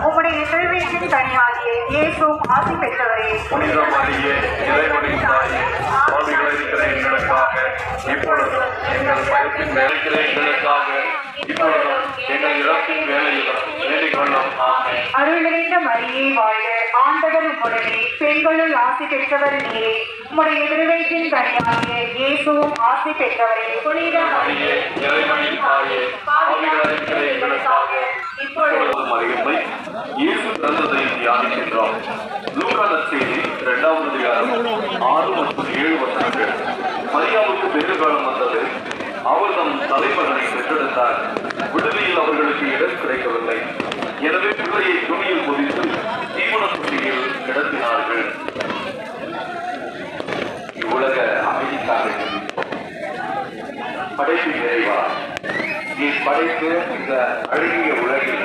உம்முடைய திருவீட்டின் கனியாகிய இயேசுவும் ஆசி பெற்றவரே. புனித மரியே, இறைவனின் தாயே, பாவிகளாய் இருக்கிற எங்களுக்காக இப்பொழுதும் எங்கள் பயத்தின் வேலைக்கிற எங்களுக்காக இப்பொழுதும் எங்கள் இறப்பின் வேலையிலும் வேண்டிக் கொள்ளும். ஆமென். அருள் நிறைந்த மரியே வாழ்க, ஆண்டவர் உம்முடனே, பெண்களுள் ஆசி பெற்றவர் நீரே. உம்முடைய திருவயிற்றின் கனியாகிய இயேசுவும் ஆசி பெற்றவரே. புனித மரியே, இறைவனின் தாயே, பாவிகளாய் இருக்கிற எங்களுக்காக இப்பொழுதும் மரியாதை இயேசு பிறந்ததை தியானிக்கின்றோம். லூக்கா நற்செய்தி 2வது அதிகாரம் 6 மற்றும் 7 வசனங்கள். மரியாவுக்கு வெகு காலம் வந்தது. அவர் தம் தலைமகனை பெற்றெடுத்தார். விடுதியில் அவர்களுக்கு இடம் கிடைக்கவில்லை. எனவே பிள்ளையை துணியில் பொதித்து தீவன தொட்டியில் கிடத்தினார்கள். இவ்வுலக அமைதிக்காக படைப்பு நிறைவா நீ படைத்து இந்த அழகிய உலகில்